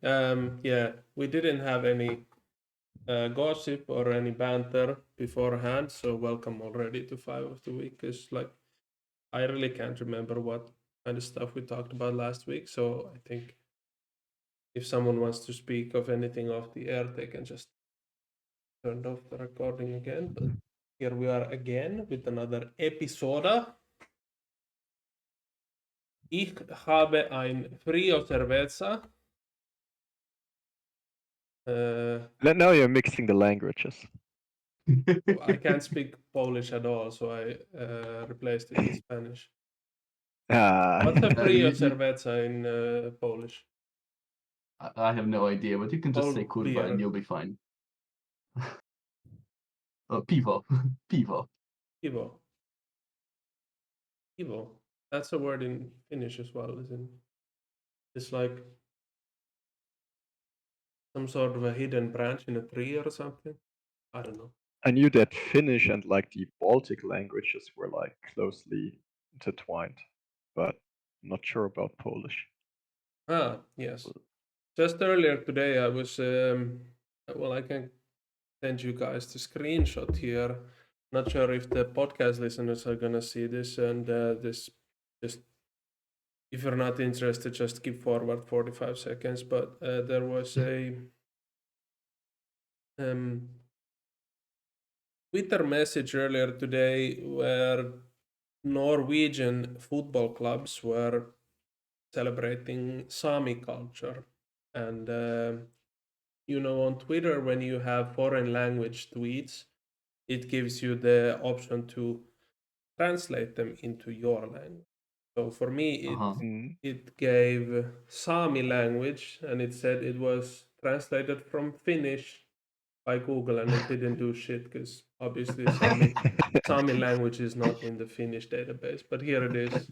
Yeah, we didn't have any gossip or any banter beforehand, so welcome already to Five of the Week. Because like I really can't remember what kind of stuff we talked about last week. So I think if someone wants to speak of anything off the air, they can just turn off the recording again. But here we are again with another episode. Ich habe ein Frio Cerveza. Now you're mixing the languages. I can't speak Polish at all, so I replaced it with Spanish. Ah, What's a Frio You, Cerveza in Polish? I have no idea, but you can just say Cold kurwa and beer. you'll be fine. Pivo. Pivo. Pivo. Pivo. That's a word in Finnish as well, isn't it? It's like some sort of a hidden branch in a tree or something. I don't know. I knew that Finnish and like the Baltic languages were like closely intertwined, but I'm not sure about Polish. Ah, yes. Just earlier today, I was. Well, I can send you guys the screenshot here. Not sure if the podcast listeners are gonna see this, and this just if you're not interested, just skip forward 45 seconds. But there was a um, Twitter message earlier today where Norwegian football clubs were celebrating Sami culture. And, on Twitter, when you have foreign language tweets, it gives you the option to translate them into your language. So for me, it gave Sami language, and it said it was translated from Finnish by Google, and it didn't do shit because obviously Sami language is not in the Finnish database. But here it is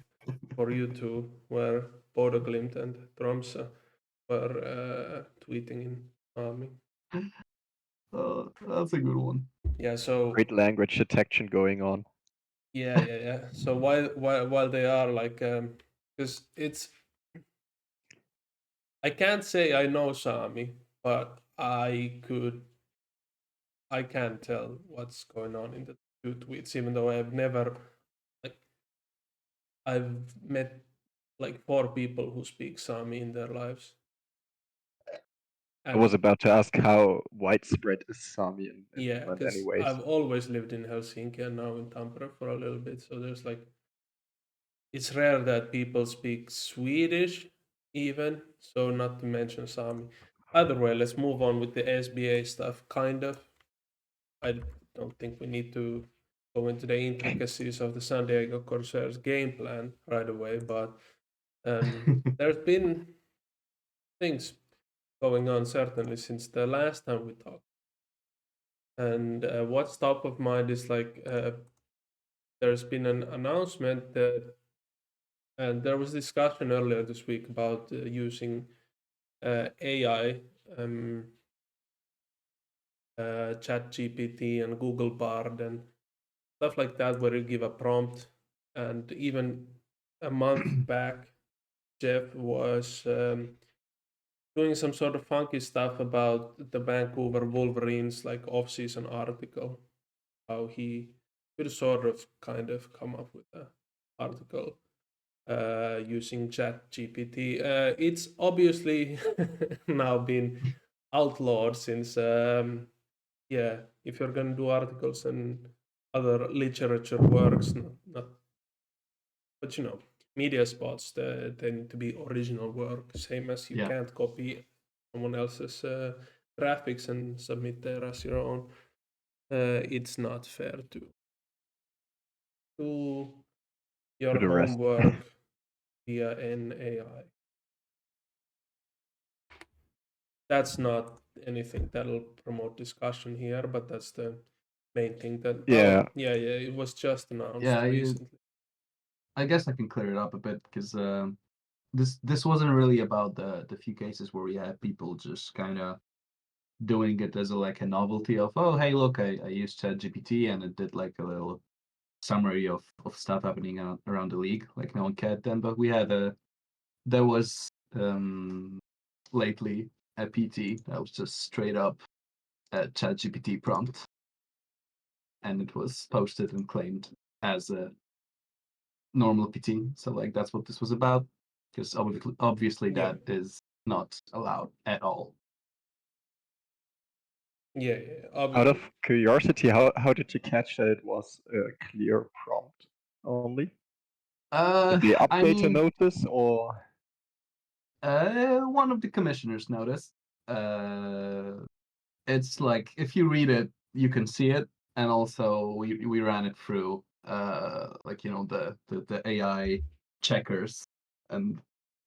for you two, where Bodo Glimt and Tromsø were tweeting in Sami. That's a good one. Yeah. So Great language detection going on. yeah. So while they are like, because I can't say I know Sami, but I can tell what's going on in the two tweets, even though like I've met like 4 people who speak Sami in their lives. I was And about to ask how widespread is Sami in yeah, Finland, because anyways. I've always lived in Helsinki and now in Tampere for a little bit. So there's like, it's rare that people speak Swedish even. So not to mention Sami. Either way, let's move on with the SBA stuff, kind of. I don't think we need to go into the intricacies of the San Diego Corsairs game plan right away, but there's been things going on certainly since the last time we talked. And what's top of mind is like there's been an announcement that, and there was discussion earlier this week about using AI, Chat GPT and Google Bard and stuff like that, where you give a prompt. And even a month back, Jeff was doing some sort of funky stuff about the Vancouver Wolverines like off-season article. How he could sort of kind of come up with an article using Chat GPT. It's obviously now been outlawed since if you're gonna do articles and other literature works, not but media spots, they need to be original work, same as you can't copy someone else's graphics and submit there as your own. It's not fair to do your the rest. homework via an AI. That's not anything that'll promote discussion here, but that's the main thing that. Yeah. Oh, yeah, it was just announced Yeah, recently. I guess I can clear it up a bit because this wasn't really about the few cases where we had people just kind of doing it as like a novelty of, oh hey look, I used ChatGPT and it did like a little summary of stuff happening around the league. Like no one cared then, but we had there was lately a PT that was just straight up a ChatGPT prompt, and it was posted and claimed as a normal PT. So like that's what this was about, because obviously Yeah, that is not allowed at all. yeah, yeah. Out of Obviously, curiosity, how did you catch that it was a clear prompt only? Did they I update a mean, notice or? one of the commissioners noticed. It's like if you read it, you can see it, and also we ran it through like the AI checkers, and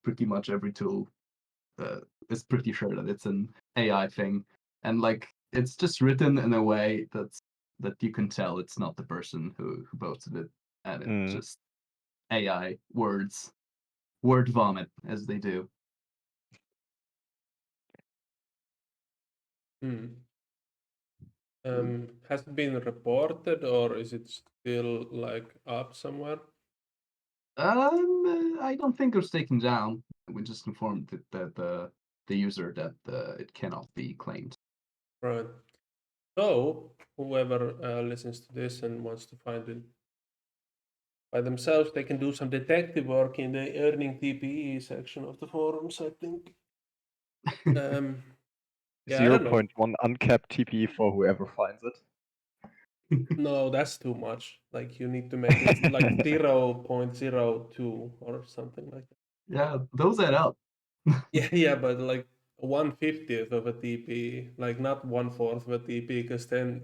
pretty much every tool is pretty sure that it's an AI thing, and like it's just written in a way that you can tell it's not the person who posted it, and it's Mm. just AI words, word vomit as they do. hmm. Has it been reported or is it still like up somewhere? I don't think it was taken down. We just informed the user that it cannot be claimed. Right. So whoever listens to this and wants to find it by themselves, they can do some detective work in the earning TPE section of the forums, I think. Um, yeah, I Zero don't know. point 0.1 uncapped TP for whoever finds No, that's too much. Like you need to make it like 0.02 or something like that. Yeah, those add up. Yeah, yeah, but like 1/50th of a TP, like not 1/4 of a TP, because then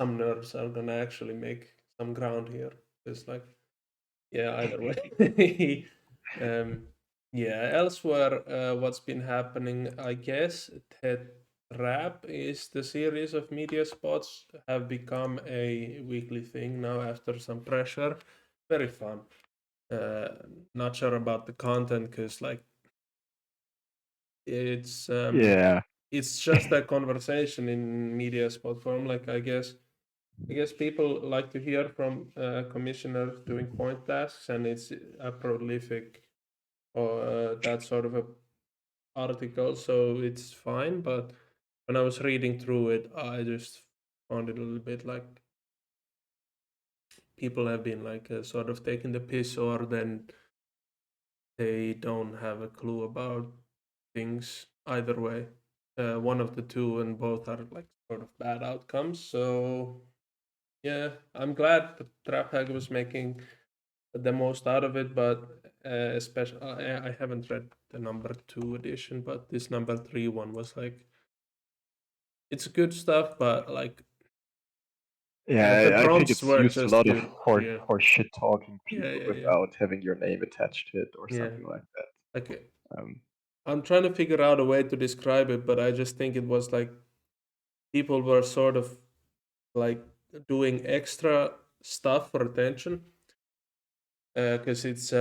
some nerds are gonna actually make some ground here. It's like, yeah, either way. um, yeah, elsewhere, what's been happening, I guess, TED Rap is the series of media spots have become a weekly thing now after some pressure. Very fun. Uh, Not sure about the content because like it's Yeah. it's just a conversation in media spot form. Like I guess people like to hear from commissioners doing point tasks, and it's a prolific or that sort of a article, so it's fine. But when I was reading through it, I just found it a little bit like people have been like sort of taking the piss, or then they don't have a clue about things either way. One of the two, and both are like sort of bad outcomes. So yeah, I'm glad the Trap Hack was making the most out of it, but especially I haven't read the number 2 edition, but this number 3 one was like it's good stuff, but like the Yeah, I think prompts it's were used a just lot of good. Yeah, for shit talking yeah, people yeah, yeah, without having your name attached to it or yeah. something like that. Like Um, I'm trying to figure out a way to describe it, but I just think it was like people were sort of like doing extra stuff for attention because it's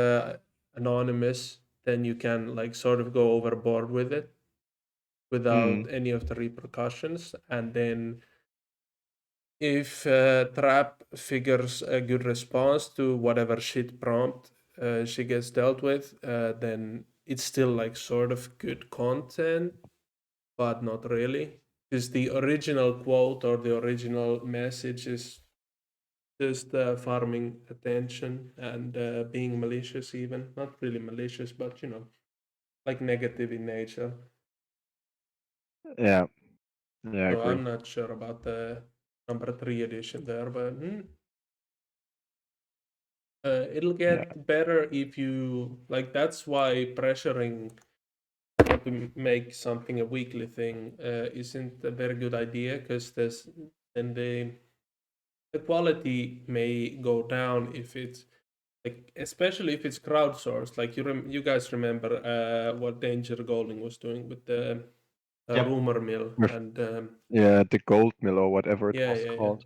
anonymous. Then you can like sort of go overboard with it without mm, any of the repercussions. And then if Trap figures a good response to whatever shit prompt she gets dealt with, then it's still like sort of good content, but not really. Because the original quote or the original message is just farming attention and being malicious, even. Not really malicious, but like negative in nature. yeah, yeah, I So agree. I'm not sure about the number 3 edition there, but it'll Yeah, get better if you like. That's why pressuring to make something a weekly thing isn't a very good idea because there's then the quality may go down if it's like especially if it's crowdsourced. Like you guys remember what Danger Golding was doing with the Yep. rumor mill with and yeah the gold mill or whatever it yeah, was yeah, yeah. called.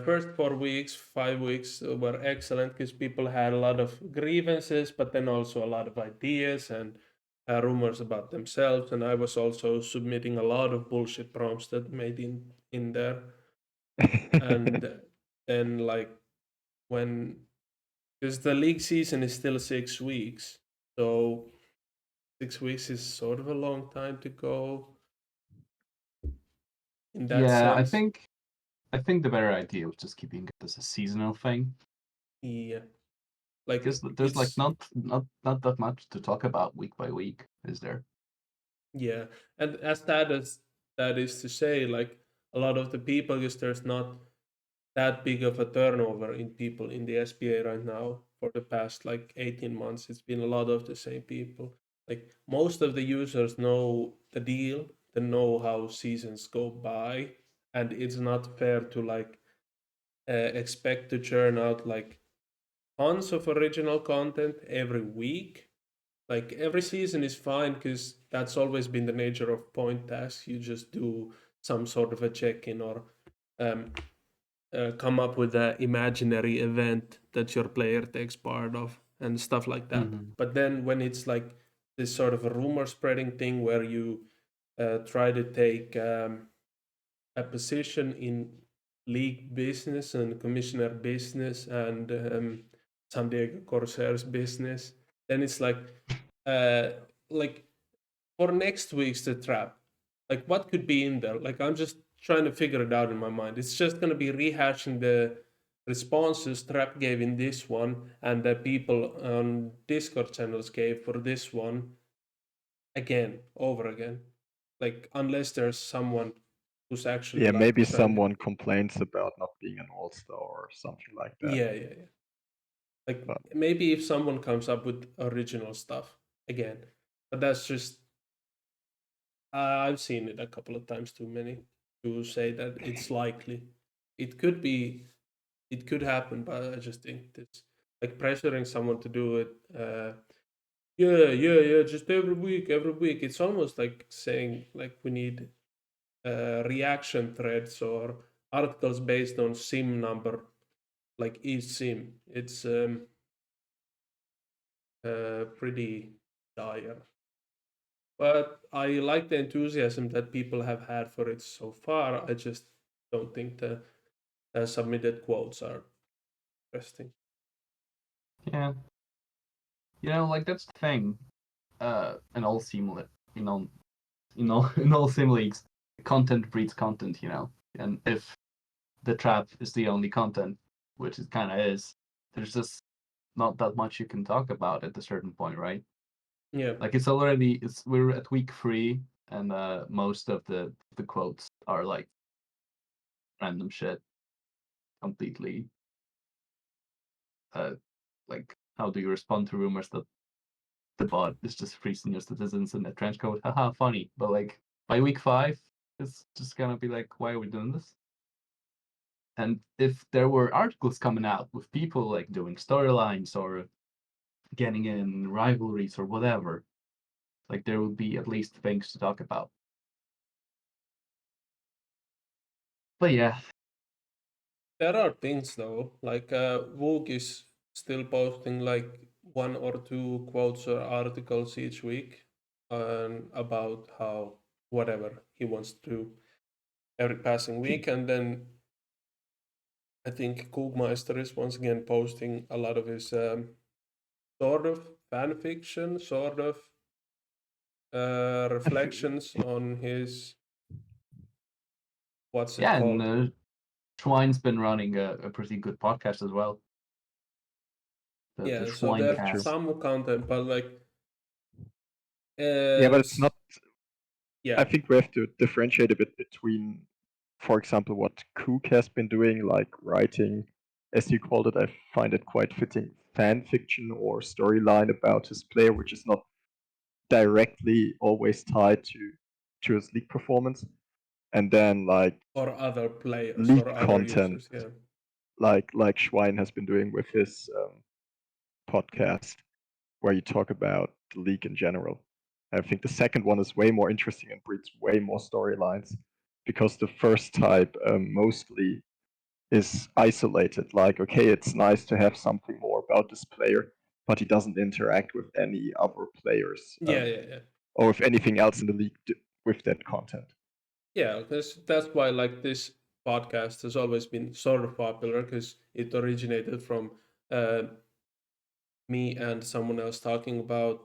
First 4 weeks, 5 weeks were excellent because people had a lot of grievances, but then also a lot of ideas and rumors about themselves. And I was also submitting a lot of bullshit prompts that made in there. And then like when because the league season is still 6 weeks, so 6 weeks is sort of a long time to go in that Yeah, sense. I think the better idea was just keeping it as a seasonal thing Yeah, because like there's like it's not that much to talk about week by week, is there? yeah, and as that is to say, like a lot of the people, because there's not that big of a turnover in people in the SBA right now for the past like 18 months. It's been a lot of the same people. Like most of the users know the deal, they know how seasons go by, and it's not fair to like expect to churn out like tons of original content every week. Like every season is fine because that's always been the nature of point tasks. You just do some sort of a check-in or um, come up with an imaginary event that your player takes part of and stuff like that. Mm-hmm. But then when it's like this sort of a rumor spreading thing where you try to take a position in league business and commissioner business and San Diego Corsairs business, then it's uh, like for next week's the trap, like what could be in there? Like I'm just trying to figure it out in my mind. It's just gonna be rehashing the responses Trap gave in this one and the people on Discord channels gave for this one again, over again. Like unless there's someone who's actually Yeah, like maybe trying. someone complains about not being an all-star or something like that. Yeah, yeah, yeah. Like But maybe if someone comes up with original stuff again, but that's just I've seen it a couple of times too many to say that it's likely. It could be, it could happen, but I just think this like pressuring someone to do it. Yeah, yeah, yeah, just every week, every week. It's almost like saying like we need reaction threads or articles based on sim number, like each sim. It's pretty dire. But I like the enthusiasm that people have had for it so far. I just don't think the submitted quotes are interesting. Yeah, like that's the thing. In all sim, you know, in all sim leagues, content breeds content. And if the trap is the only content, which it kind of is, there's just not that much you can talk about at a certain point, right? Yeah, Like we're at week 3, and most of the quotes are like random shit, completely. Uh, like how do you respond to rumors that the bot is just freezing your citizens in a trench coat? Haha, funny. But like by week 5, it's just gonna be like, why are we doing this? And if there were articles coming out with people like doing storylines or getting in rivalries or whatever, like there would be at least things to talk about. But yeah, there are things though. Like Wook is still posting like one or two quotes or articles each week about how whatever he wants to do every passing week, and then I think Koogmeister is once again posting a lot of his sort of fan fiction, sort of I think, reflections on his what's it yeah, and called? Schwein's been running a pretty good podcast as well, the Yeah, so there's that's true. Schweincast. some content, but like, Yeah, but it's s- not. I yeah, think we have to differentiate a bit between, for example, what Cook has been doing, like writing, as you called it. I find it quite fitting, fan fiction or storyline about his player, which is not directly always tied to his league performance. And then like or other players or league other content, users. Yeah, like Schwein has been doing with his podcast, where you talk about the league in general. I think the second one is way more interesting and breeds way more storylines because the first type mostly is isolated. Like, okay, it's nice to have something more about this player, but he doesn't interact with any other players yeah, yeah, yeah. or with anything else in the league with that content. Yeah, that's why like this podcast has always been sort of popular because it originated from uh, me and someone else talking about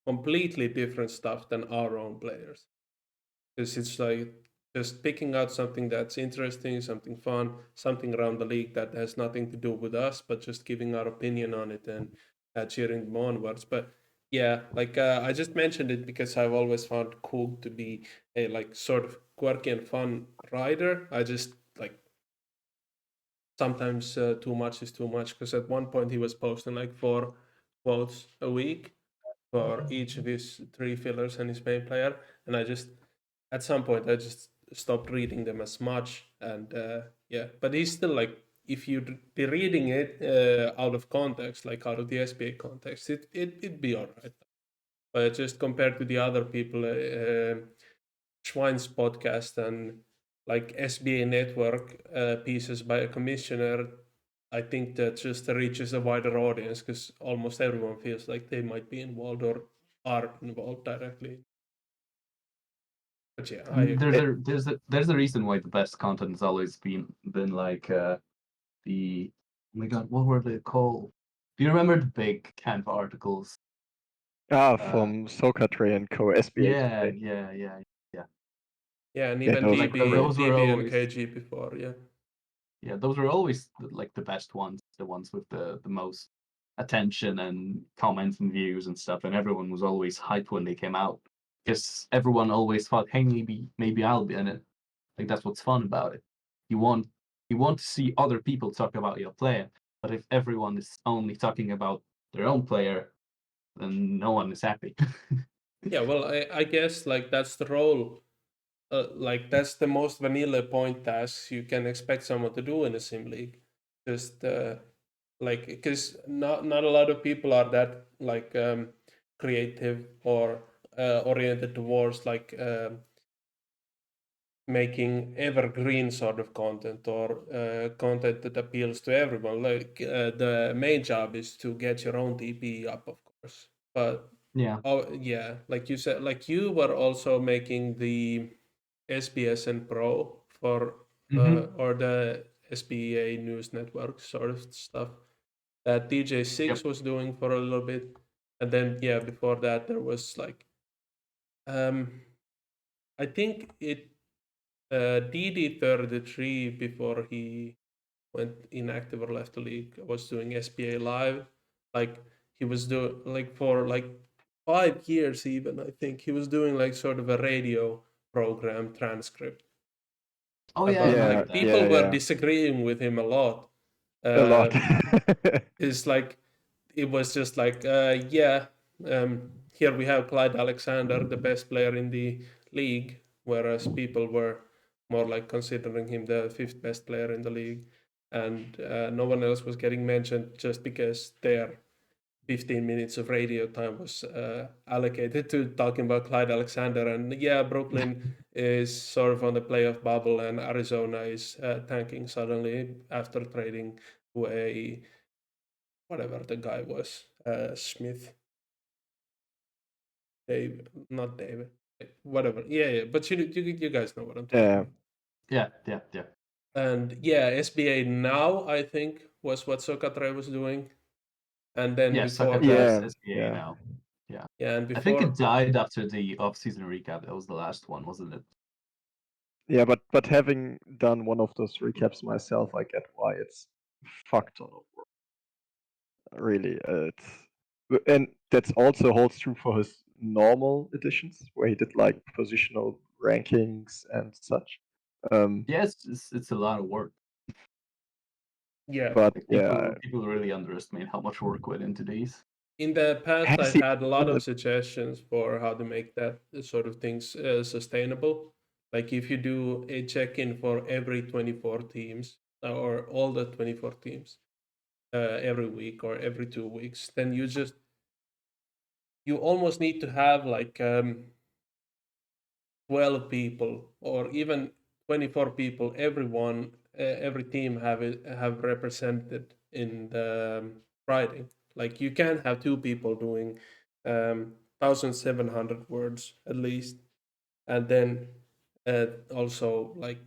completely different stuff than our own players. Because it's like just picking out something that's interesting, something fun, something around the league that has nothing to do with us, but just giving our opinion on it and cheering them onwards. But yeah, like I just mentioned it because I've always found Cook to be a like sort of quirky and fun rider. I just like sometimes too much is too much because at one point he was posting like 4 quotes a week for each of his 3 fillers and his main player, and I just at some point I just stopped reading them as much, and yeah, but he's still like if you'd be reading it out of context, like out of the SBA context, it'd be alright. But just compared to the other people, Schwein's podcast and like SBA network pieces by a commissioner, I think that just reaches a wider audience because almost everyone feels like they might be involved or are involved directly. But yeah, I I mean, agree. there's a reason why the best content has always been like the oh my god, what were they called? Do you remember the big kind of articles? From Soccer and Co. SBA Yeah, Today. yeah. Yeah, and Yeah, even those were Like great. those were DB and always KG before, yeah. yeah, those were always like the best ones, the ones with the most attention and comments and views and stuff, and everyone was always hyped when they came out because everyone always thought, hey, maybe I'll be in it. Like that's what's fun about it. You want you want to see other people talk about your player, but if everyone is only talking about their own player, then no one is happy. Yeah, well, I guess like that's the role. Like that's the most vanilla point tasks you can expect someone to do in a sim league. Just like because not a lot of people are that like creative or oriented towards like making evergreen sort of content or content that appeals to everyone. Like the main job is to get your own DP up, of course. But Yeah. oh yeah, like you said, like you were also making the SBSN Pro for Hmm. or the SBA News Network sort of stuff that DJ6 Yep. was doing for a little bit, and then yeah, before that there was like um I think it DD33 before he went inactive or left the league was doing SBA Live. Like he was doing like for like 5 years even I think he was doing like sort of a radio program transcript Oh yeah, I about Yeah, remember like that. people yeah, were yeah. disagreeing with him a lot. A lot. Uh, it's like it was just like yeah, here we have Clyde Alexander, the best player in the league, whereas people were more like considering him the fifth best player in the league, and no one else was getting mentioned just because their 15 minutes of radio time was allocated to talking about Clyde Alexander. And yeah, Brooklyn is sort of on the playoff bubble, and Arizona is tanking suddenly after trading to a whatever the guy was, Smith, Dave, not David, whatever. Yeah, yeah. But you guys know what I'm talking Yeah. about. Yeah. And yeah, SBA now I think was what Socatre was doing, and then Yeah, before Soccer is that, Yeah, SBA yeah. now. Yeah. yeah, and I think it before died after the off-season recap. That was the last one, wasn't it? Yeah, but having done one of those recaps myself, I get why it's fucked on over. Really, and that's also holds true for his normal editions, where he did like positional rankings and such. Yeah, it's a lot of work. yeah, But Like yeah, people really underestimate how much work went into these. in the past has I've he had a lot done of it? suggestions for how to make that sort of things sustainable. Like if you do a check-in for every 24 teams or all the 24 teams every week or every 2 weeks, then you almost need to have like 12 people or even 24 people, everyone, every team have represented in the writing. Like you can have two people doing 1,700 words at least, and then also like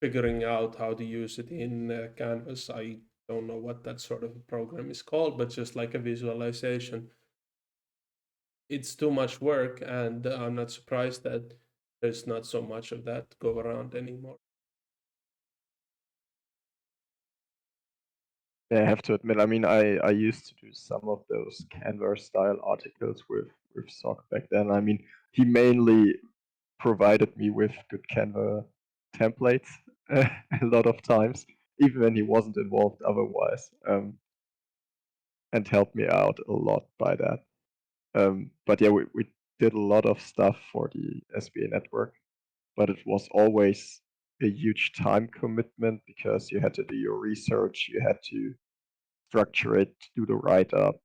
figuring out how to use it in Canvas. I don't know what that sort of program is called, but just like a visualization. it's too much work, and I'm not surprised that there's not so much of that go around anymore. Yeah, I have to admit, I mean, I used to do some of those Canva style articles with Sock back then. I mean, he mainly provided me with good Canva templates a lot of times, even when he wasn't involved otherwise, and helped me out a lot by that. But yeah, we did a lot of stuff for the SBA network, but it was always a huge time commitment because you had to do your research, you had to structure it, do the write up,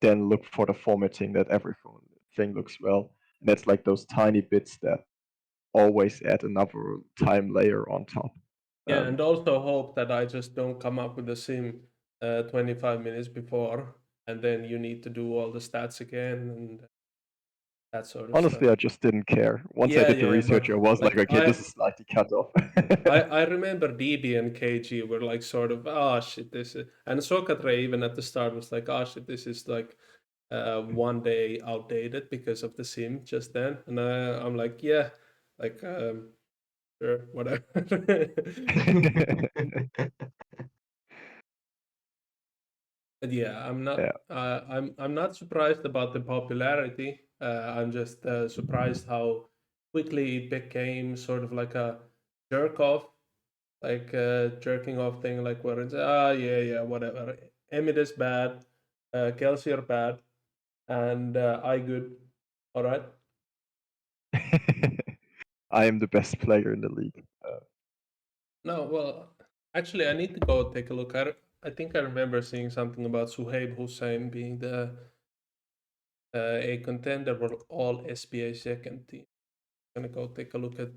then look for the formatting that everything looks well. And that's like those tiny bits that always add another time layer on top. Yeah, and also hope that I just don't come up with a sim 25 minutes before, and then you need to do all the stats again and that sort of stuff. Honestly, I just didn't care. Once I Yeah, did the yeah, research, I but was like, like okay, this is slightly cut off. I remember DB and KG were like sort of, oh shit, this is, and Sokatre even at the start was like, oh shit, this is like one day outdated because of the sim just then, and I'm like, yeah, like sure, whatever. But yeah, Yeah. I'm not surprised about the popularity. I'm just surprised how quickly it became sort of like a jerk off, like jerking off thing, like where it's yeah whatever. Emit is bad, Kelsey are bad, and I good. All right. I am the best player in the league. No, well, actually, I need to go take a look. I think I remember seeing something about Suhayb Hussein being a contender for all SBA second team. Gonna go take a look at.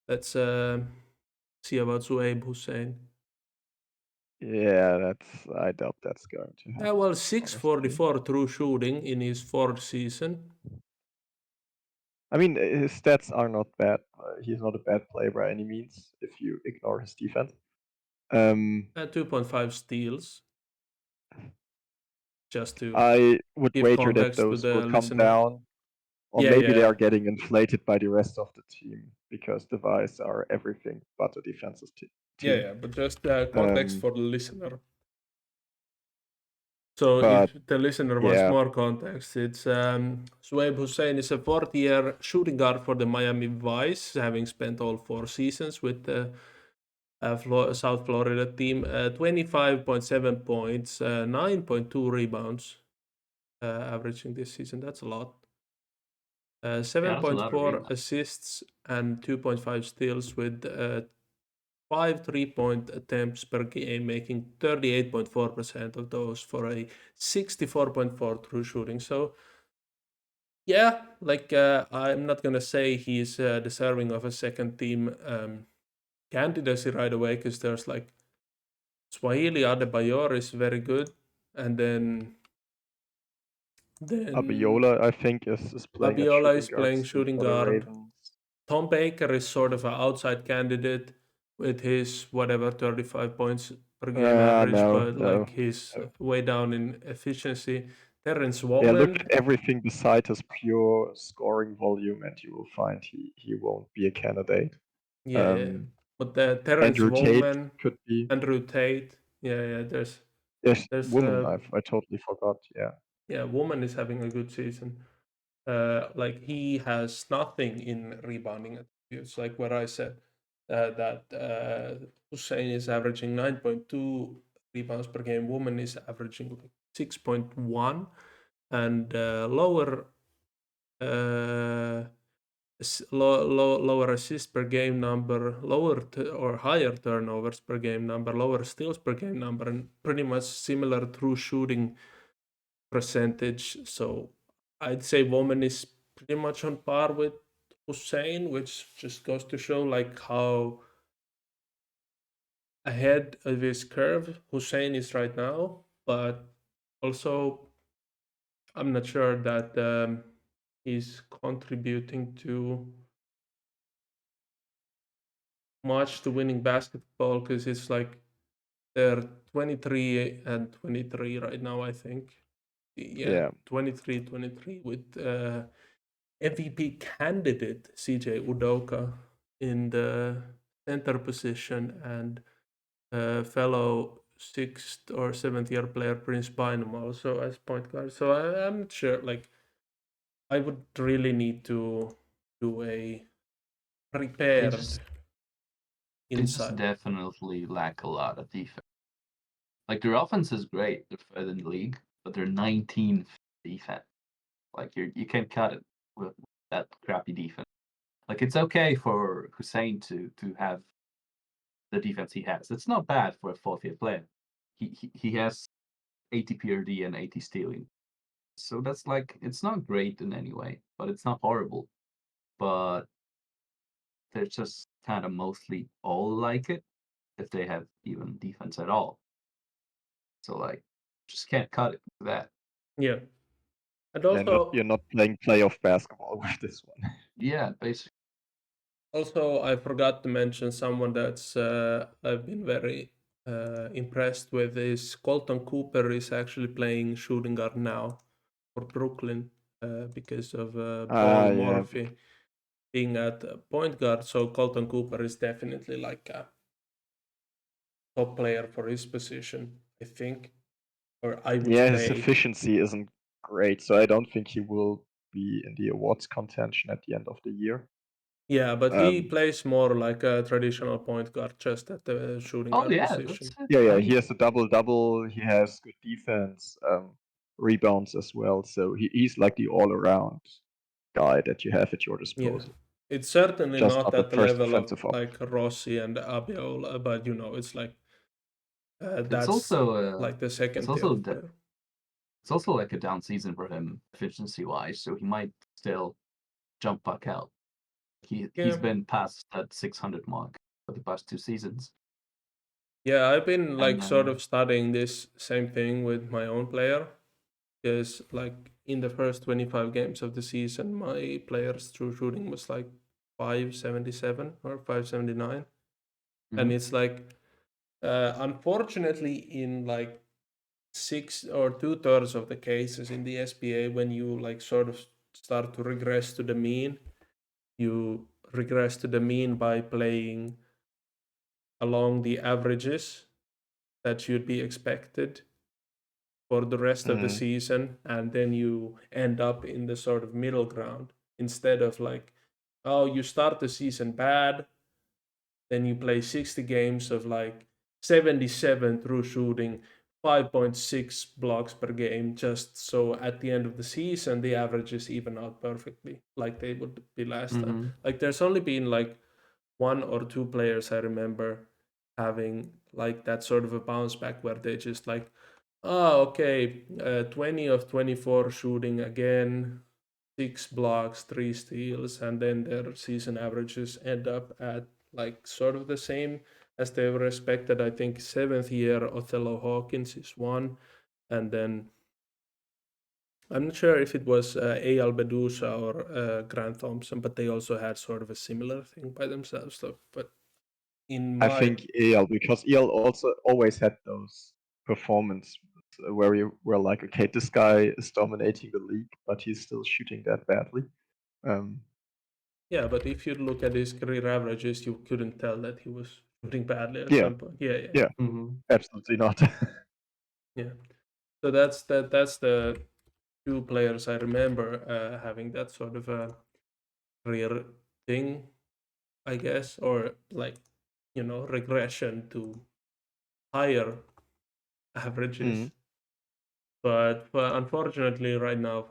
Let's see about Suhayb Hussein. Yeah, I doubt that's going to Yeah, happen. well, Honestly. 644 true shooting in his fourth season. I mean, his stats are not bad. He's not a bad player by any means if you ignore his defense. 2.5 steals, just to I would give wager that context to those will the come listener. down, or Yeah, maybe they yeah, are getting inflated by the rest of the team because the Vice are everything but a defensive yeah, team. yeah. But just context Um, for the listener. So but if the listener wants yeah, more context, it's Suhaib Hussein is a fourth-year shooting guard for the Miami Vice, having spent all four seasons with the South Florida team. 25.7 points, 9.2 rebounds, averaging this season. That's a lot. Yeah, that's a lot of 7.4 rebounds. assists and 2.5 steals with 5 3-point attempts per game, making 38.4% of those for a 64.4 true shooting. So, yeah, like I'm not going to say he's deserving of a second team candidacy right away because there's like Swahili Adebayor is very good. And then Abiola, I think, is playing at Abiola shooting is guard playing still shooting for the guard. Ravens. Tom Baker is sort of an outside candidate with his whatever 35 points per game average, No, but no, like he's no. way down in efficiency. Terrence Yeah, look Wallman, at everything beside his pure scoring volume, and you will find he won't be a candidate. yeah, yeah. Um, But Terrence Andrew Tate Wallman, could be. Andrew Tate, yeah, yeah. Yes, There's woman. I totally forgot. Yeah. yeah, Woman is having a good season. Like he has nothing in rebounding attributes. Like what I said, that Hussein is averaging 9.2 rebounds per game. Woman is averaging like 6.1, and uh, lower assist per game number, or higher turnovers per game number, lower steals per game number, and pretty much similar true shooting percentage. So I'd say Woman is pretty much on par with Hussein, which just goes to show like how ahead of his curve Hussein is right now. But also, I'm not sure that he's contributing to much to winning basketball because it's like they're 23 and 23 right now, I think. Yeah. 23 with MVP candidate CJ Udoka in the center position and fellow 6th or 7th year player Prince Bynum also as point guard. So I'm not sure. Like, I would really need to do a They prepared just they just inside. definitely lack a lot of defense. Like their offense is great, they're third in the league, but they're 19th defense. Like you can't cut it with that crappy defense. Like it's okay for Hussein to have the defense he has. It's not bad for a fourth year player. He has 80 PRD and 80 stealing. So that's like it's not great in any way, but it's not horrible. But they're just kind of mostly all like it if they have even defense at all. So like just can't cut it with that. Yeah. And Yeah, also, you're not playing playoff basketball with this one. Yeah, basically. I forgot to mention someone that's I've been very impressed with is Colton Cooper is actually playing shooting guard now for Brooklyn because of Paul Yeah. Morphy being at point guard. So Colton Cooper is definitely like a top player for his position, I think, or I would Yeah, his say. efficiency isn't great, so I don't think he will be in the awards contention at the end of the year. Yeah, but he Um, plays more like a traditional point guard, just at the shooting Oh guard yeah, that's position. it. yeah, I yeah, he mean, has a double-double. He has good defense, rebounds as well. So he's like the all-around guy that you have at your Yeah, disposal. it's certainly Just not not the at the first level of offensive option. like Rossi and Abiola, but it's like it's that's also like the it's second tier also of player. it's also like a down season for him efficiency wise, so he might still jump back out. He's Yeah, been past that 600 mark for the past 2 seasons, yeah. I've been and like sort of studying this same thing with my own player because like in the first 25 games of the season, my player's true shooting was like 577 or 579, and Mhm. it's like unfortunately in like six or two-thirds of the cases in the SBA, when you like sort of start to regress to the mean, you regress to the mean by playing along the averages that should be expected for the rest of the Mm, season, and then you end up in the sort of middle ground instead of like, oh, you start the season bad, then you play 60 games of like 77 through shooting, 5.6 blocks per game, just so at the end of the season, the averages even out perfectly, like they would be last time. Mhm. Like, there's only been like one or two players I remember having like that sort of a bounce back where they just like, oh, okay, 20 of 24 shooting again, 6 blocks, 3 steals, and then their season averages end up at like sort of the same as they were expected. I think 7th year Othello Hawkins is one, and then I'm not sure if it was A.L. Bedusa or Grant Thompson, but they also had sort of a similar thing by themselves. So, but in I my think EL, because EL also always had those performance where you were like, okay, this guy is dominating the league, but he's still shooting that badly. Um, Yeah, but if you look at his career averages, you couldn't tell that he was shooting badly at yeah, some point. Yeah, yeah, yeah, Mhm. absolutely not. yeah. So that's the two players I remember having that sort of a career thing, I guess, or like regression to higher averages. Mm. But unfortunately, right now,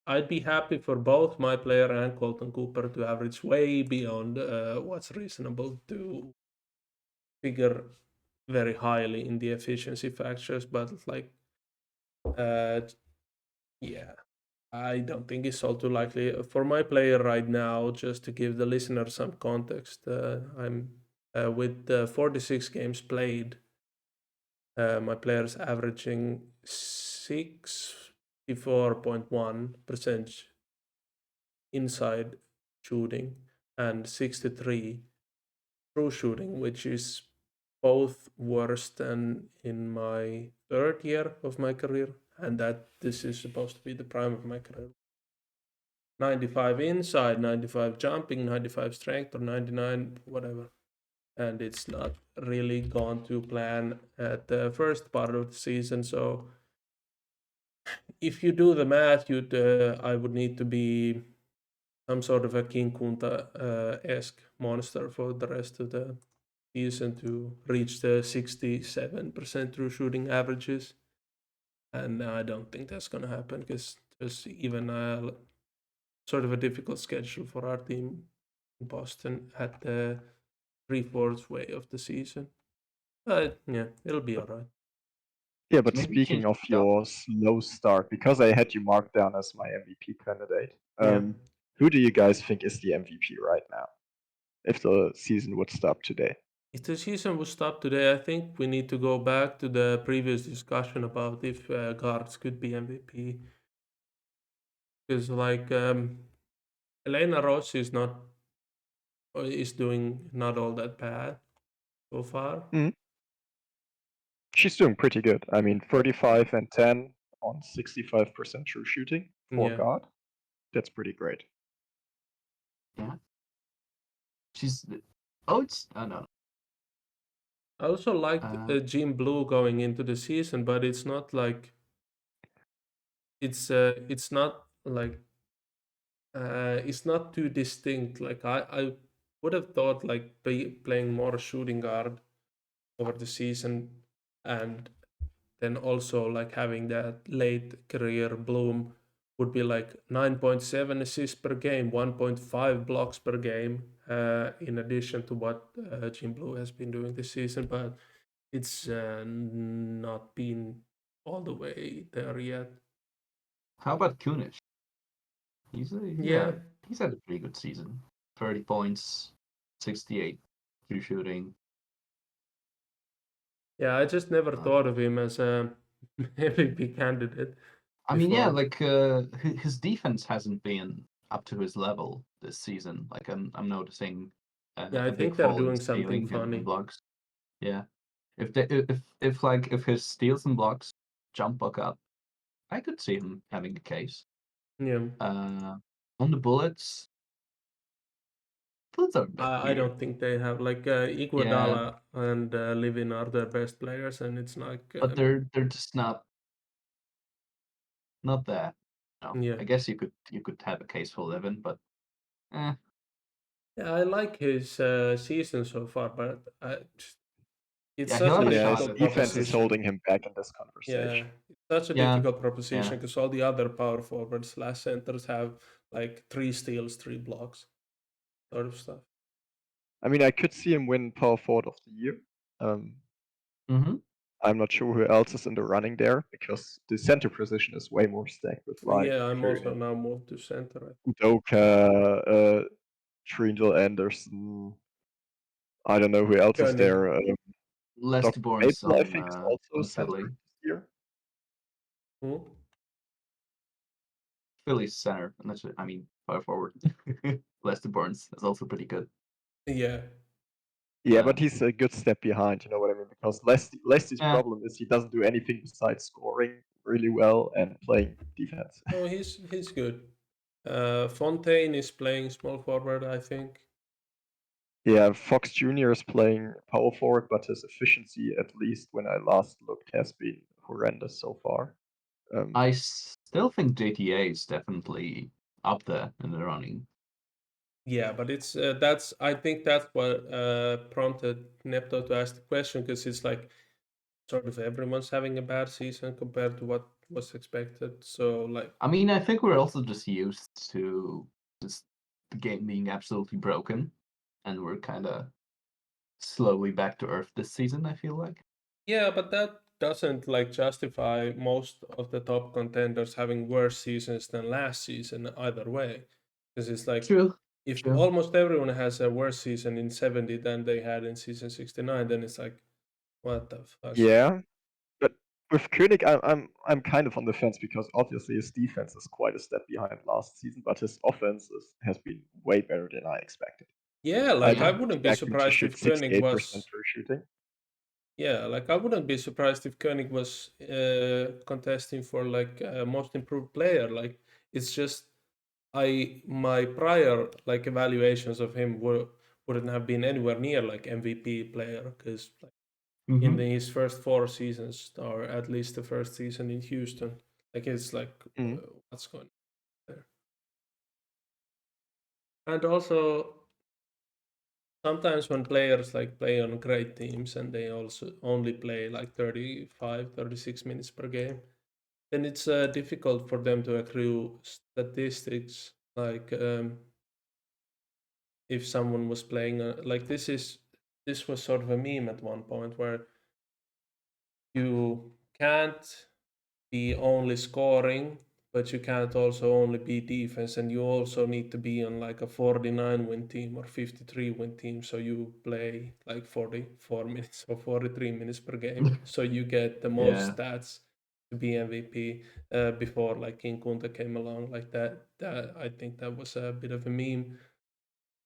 I'd be happy for both my player and Colton Cooper to average way beyond what's reasonable to figure very highly in the efficiency factors. But like, uh, yeah, I don't think it's all too likely. For my player right now, just to give the listener some context, I'm with 46 games played. My player's averaging 64.1% inside shooting and 63 true shooting, which is both worse than in my third year of my career and that this is supposed to be the prime of my career. 95 inside, 95 jumping, 95 strength, or 99, whatever. And it's not really gone to plan at the first part of the season. So if you do the math, I would need to be some sort of a King Kunta esque monster for the rest of the season to reach the 67% true shooting averages. And I don't think that's going to happen because there's even sort of a difficult schedule for our team in Boston at the three-fourths way of the season. But yeah, it'll be all right. Yeah, but Maybe speaking change of it up. your slow start, because I had you marked down as my MVP candidate, Yeah. who do you guys think is the MVP right now? If the season would stop today. If the season would stop today, I think we need to go back to the previous discussion about if guards could be MVP. Because like Elena Rossi is doing not all that bad so far. Mhm. She's doing pretty good. I mean, 35 and 10 on 65% true shooting for Yeah. guard. That's pretty great. Yeah. She's. Oh, it's. Oh, no. I also liked Jim Blue going into the season, but it's not like it's not like it's not too distinct. Like I would have thought like playing more shooting guard over the season, and then also like having that late career bloom would be like 9.7 assists per game, 1.5 blocks per game, in addition to what Jim Blue has been doing this season. But it's not been all the way there yet. How about Kunish? Yeah, He's had a pretty good season. 30 points, 68 true shooting. yeah. I just never Uh, thought of him as a MVP candidate I mean, yeah, before. like his defense hasn't been up to his level this season. Like I'm noticing Yeah, I a big think they're fall in doing something stealing and funny. blocks. Yeah, if his steals and blocks jump back up, I could see him having a case. Yeah. On the bullets are a bit I weird. don't think they have like Yeah, Iguodala and Livin are their best players, and it's like but they're just not that. No, yeah, I guess you could have a case for Levin, but eh. yeah. I like his season so far, but it's Yeah, he'll such a have a Yeah, shot his difficult at defense is proposition. holding him back in this Yeah, conversation. it's such a yeah, difficult proposition yeah. because all the other power forwards slash centers have like 3 steals, 3 blocks, sort of stuff. I mean, I could see him win Power Forward of the Year. Um, Mm-hmm. I'm not sure who else is in the running there because the center position is way more stacked with like Yeah, I'm also now moved to center. Udoka, Trindle Anderson. I don't know who else is König. there. Lester Dr. Bourne's Maple, I think, is also on center Philly. this year. Hmm? Philly's center, and that's I mean power forward. Lester Bourne's is also pretty good. Yeah. Yeah, but he's a good step behind, you know what I mean? Because Lesty's Yeah. problem is he doesn't do anything besides scoring really well and playing defense. Oh, he's good. Fontaine is playing small forward, I think. Yeah, Fox Jr. is playing power forward, but his efficiency, at least when I last looked, has been horrendous so far. I still think JTA is definitely up there in the running. Yeah, but it's that's I think that's what prompted Nepto to ask the question because it's like sort of everyone's having a bad season compared to what was expected. So like, I mean, I think we're also just used to just the game being absolutely broken, and we're kind of slowly back to earth this season. I feel like. yeah, but that doesn't like justify most of the top contenders having worse seasons than last season either way, because it's like True. if True. almost everyone has a worse season in 70 than they had in season 69, then it's like, what the fuck? Yeah, but with König, I'm kind of on the fence because obviously his defense is quite a step behind last season, but his offense has been way better than I expected. Yeah, I like I didn't wouldn't be expect him to surprised shoot if Koenig 68% was. true shooting. Yeah, like I wouldn't be surprised if Koenig was contesting for like most improved player. Like it's just my prior like evaluations of him wouldn't have been anywhere near like MVP player because like in Mm-hmm. his first 4 seasons or at least the first season in Houston, like it's like Mm. what's going on there. And also sometimes when players like play on great teams and they also only play like 35, 36 minutes per game, then it's difficult for them to accrue statistics like if someone was playing like this was sort of a meme at one point where you can't be only scoring, but you can't also only be defense, and you also need to be on like a 49 win team or 53 win team, so you play like 44 minutes or 43 minutes per game, so you get the Yeah. most stats to be MVP. Before like King Kunta came along, like that I think that was a bit of a meme,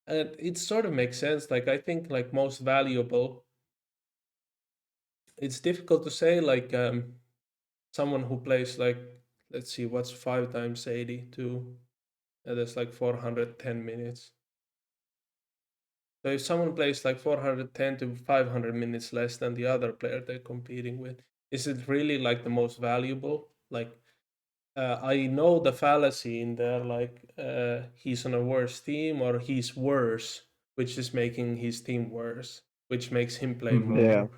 and it sort of makes sense. Like I think like most valuable. It's difficult to say like someone who plays like, let's see, what's 5 times 82, that's like 410 minutes. So if someone plays like 410 to 500 minutes less than the other player they're competing with, is it really like the most valuable? Like I know the fallacy in there, like he's on a worse team or he's worse, which is making his team worse, which makes him play Mm-hmm. Yeah. more.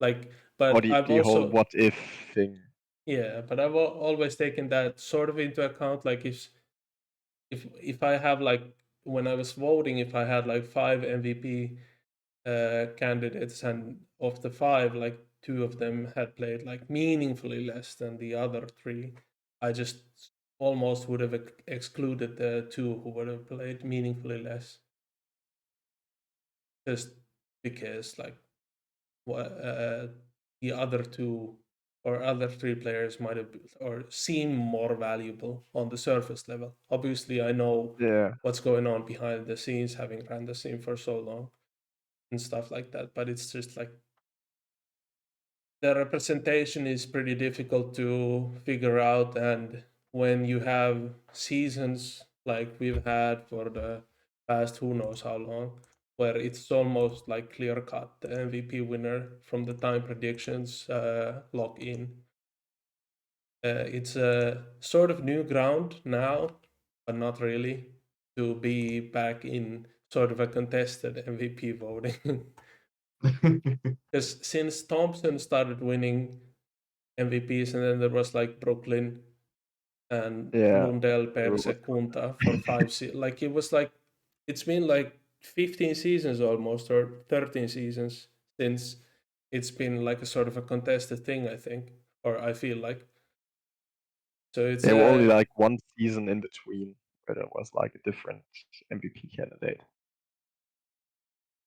Like, Or but I've the whole also, what if thing. yeah, but I've always taken that sort of into account. Like if I have like when I was voting, if I had like 5 MVP candidates, and of the five, like two of them had played like meaningfully less than the other three, I just almost would have excluded the two who would have played meaningfully less, just because like what the other two or other three players might have or seem more valuable on the surface level. Obviously, I know Yeah. what's going on behind the scenes, having ran the scene for so long and stuff like that. But it's just like the representation is pretty difficult to figure out, and when you have seasons like we've had for the past who knows how long, where it's almost like clear cut the MVP winner from the time predictions lock in. It's a sort of new ground now, but not really, to be back in sort of a contested MVP voting. Because since Thompson started winning MVPs, and then there was like Brooklyn and Yeah. Lundell, There Perse, was Kunta for like it was like it's been like 15 seasons almost, or 13 seasons since it's been like a sort of a contested thing, I think, or I feel like. So it's there were only like one season in between where there was like a different MVP candidate.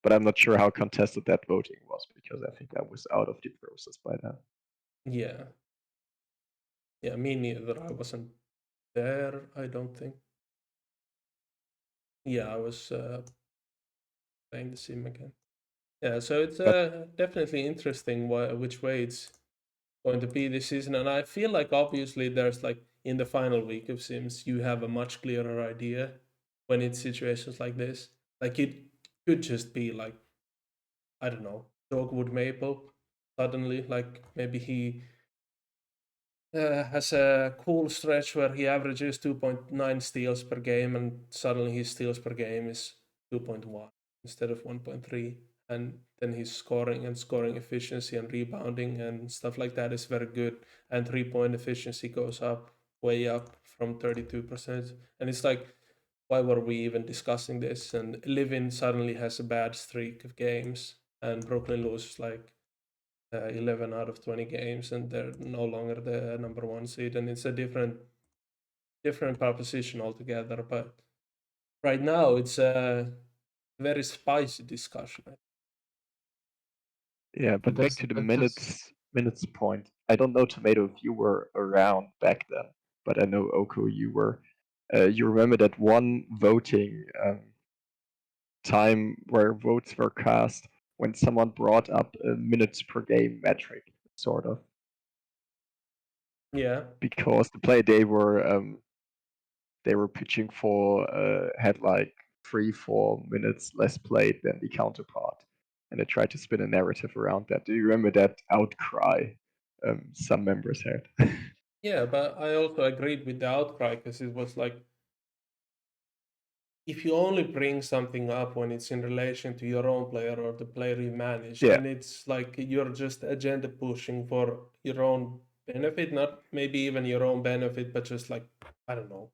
But I'm not sure how contested that voting was because I think I was out of the process by then. yeah, yeah, me neither. I wasn't there, I don't think. Yeah, I was playing the sim again. Yeah, so it's But definitely interesting which way it's going to be this season, and I feel like obviously there's like in the final week of Sims you have a much clearer idea when it's situations like this. Like it could just be like, I don't know, Dogwood Maple suddenly, like maybe he has a cool stretch where he averages 2.9 steals per game, and suddenly his steals per game is 2.1 instead of 1.3. And then his scoring and scoring efficiency and rebounding and stuff like that is very good. And 3 point efficiency goes up, way up from 32%. And it's like, why were we even discussing this? And Livin suddenly has a bad streak of games, and Brooklyn loses like 11 out of 20 games, and they're no longer the number one seed, and it's a different proposition altogether. But right now it's a very spicy discussion. yeah, But but back that's to the that just minutes point. I don't know, Tomato, if you were around back then, but I know Oko, you were. You remember that one voting time where votes were cast when someone brought up a minutes per game metric, sort of, Yeah. because the play they were pitching for had like 3-4 minutes less played than the counterpart, and they tried to spin a narrative around that. Do you remember that outcry some members had? Yeah, but I also agreed with the outcry because it was like, if you only bring something up when it's in relation to your own player or the player you manage, Yeah, then it's like you're just agenda pushing for your own benefit, not maybe even your own benefit, but just like, I don't know,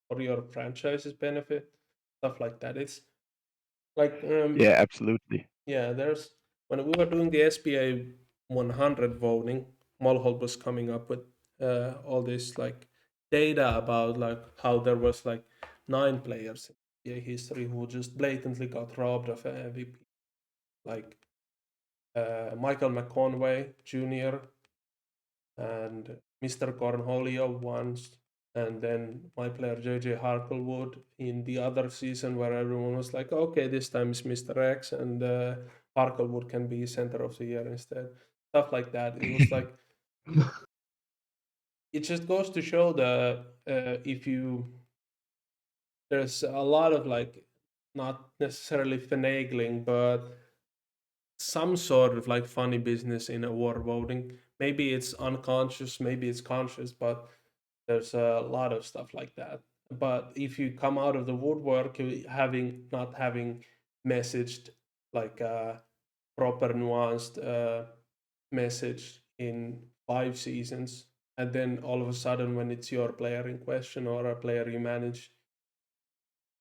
for your franchise's benefit, stuff like that. It's like, yeah, absolutely. yeah, there's when we were doing the SPA 100 voting, Molhold was coming up with all this like data about like how there was like 9 players in NBA history who just blatantly got robbed of an MVP, like Michael McConway Jr. and Mr. Cornholio once, and then my player JJ Harklewood in the other season where everyone was like, okay, this time it's Mr. X, and Harklewood can be center of the year instead. Stuff like that. It was like, it just goes to show that if you, there's a lot of like, not necessarily finagling, but some sort of like funny business in award voting. Maybe it's unconscious, maybe it's conscious, but there's a lot of stuff like that. But if you come out of the woodwork, having not having messaged like a proper nuanced message in 5 seasons, and then all of a sudden when it's your player in question or a player you manage,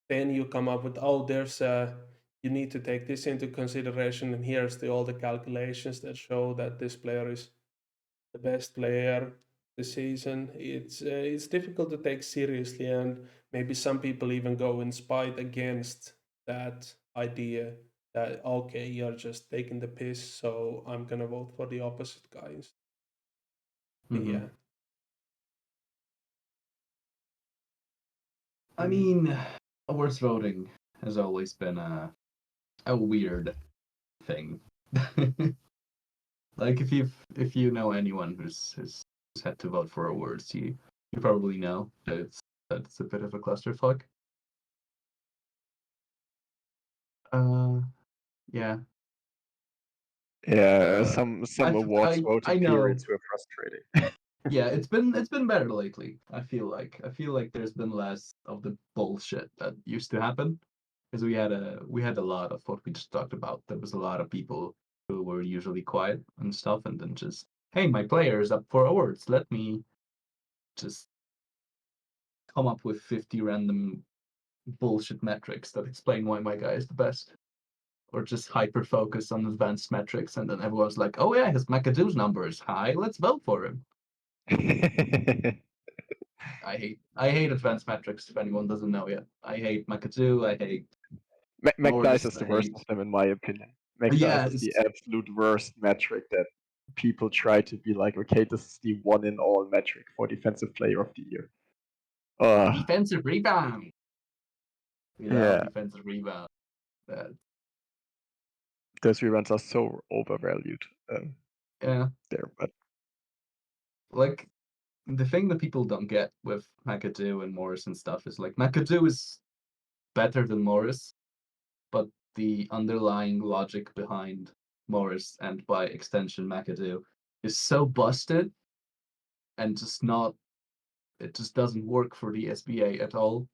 then you come up with, oh, there's a, you need to take this into consideration, and here's all the calculations that show that this player is the best player this season. It's difficult to take seriously, and maybe some people even go in spite against that idea that, okay, you're just taking the piss, so I'm gonna vote for the opposite guys. Mhm. Yeah. I mean, awards voting has always been a weird thing. Like if you know anyone who's had to vote for awards, you probably know that it's a bit of a clusterfuck. Uh, yeah. Yeah, some awards I voting know. periods were frustrating. Yeah, it's been better lately. I feel like there's been less of the bullshit that used to happen because we had a lot of what we just talked about. There was a lot of people who were usually quiet and stuff, and then just, hey, my player is up for awards. Let me just come up with 50 random bullshit metrics that explain why my guy is the best. Or just hyper focus on advanced metrics, and then everyone's like, "Oh yeah, his McAdoo's number is high. Let's vote for him." I hate advanced metrics. If anyone doesn't know yet, I hate McAdoo. I hate McDice Morris. is I the worst hate of them, in my opinion. McDice yeah. is the absolute worst metric that people try to be like, okay, this is the one in all metric for defensive player of the year. Defensive rebound without Yeah, defensive rebound. That those reruns are so overvalued yeah, there. But like the thing that people don't get with McAdoo and Morris and stuff is like McAdoo is better than Morris, but the underlying logic behind Morris and by extension McAdoo is so busted and just not it just doesn't work for the SBA at all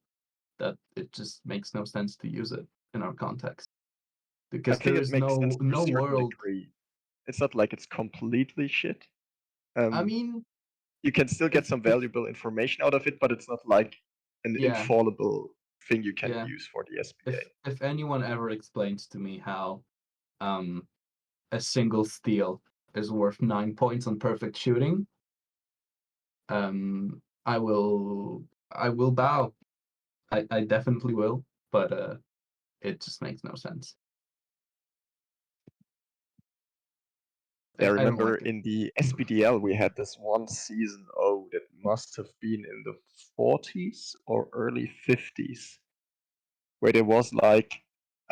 that it just makes no sense to use it in our context I because think there it is makes sense to a no certain world. degree. It's not like it's completely shit. I Um, mean, you can still get some if valuable information out of it, but it's not like an yeah, infallible thing you can yeah, use for the SBA. if anyone ever explains to me how um a single steal is worth 9 points on perfect shooting, I will bow. I definitely will, but it just makes no sense. Yeah, I I don't remember like it. in the SPDL we had this one season, oh, that must have been in the 40s or early 50s, where there was like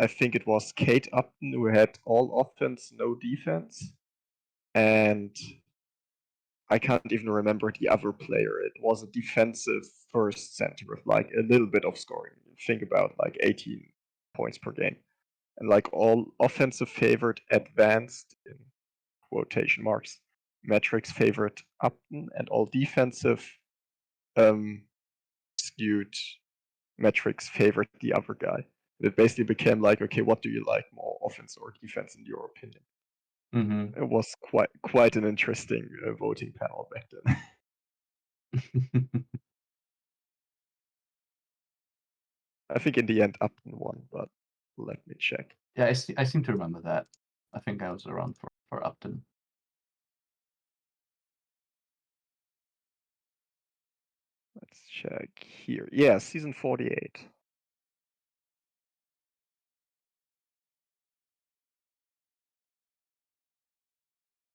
I think it was Kate Upton who had all offense, no defense, and I can't even remember the other player. It was a defensive first center with like a little bit of scoring. Think about like 18 points per game. And like all offensive favored advanced in quotation marks metrics favored Upton, and all defensive skewed metrics favored the other guy. It basically became like, okay, what do you like more, offense or defense in your opinion? Mm-hmm. It was quite an interesting voting panel back then. I think in the end Upton won, but let me check. Yeah, I seem to remember that. I think I was around for Upton. Let's check here. Yeah, season 48.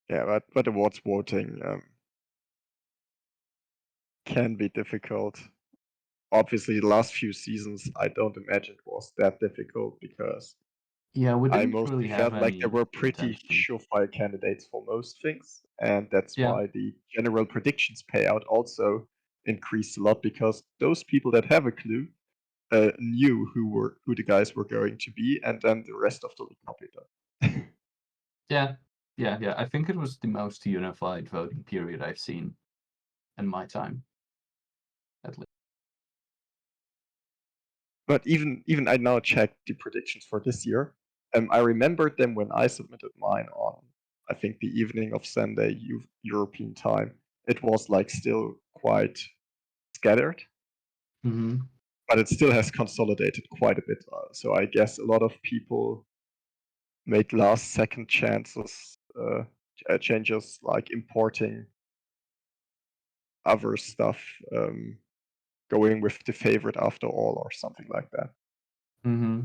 Yeah, but awards voting can be difficult. Obviously, the last few seasons, I don't imagine it was that difficult because Yeah, we I didn't mostly really have felt like there any were pretty contention. surefire candidates for most things, and that's Yeah, why the general predictions payout also increased a lot because those people that have a clue knew who the guys were going to be, and then the rest of the league copied them. yeah. I think it was the most unified voting period I've seen in my time, at least. But even I now checked the predictions for this year. I remembered them when I submitted mine on, I think, the evening of Sunday European time. It was like still quite scattered, Mm-hmm. but it still has consolidated quite a bit. So I guess a lot of people made last second chances, changes like importing other stuff, going with the favorite after all, or something like that. Mm-hmm.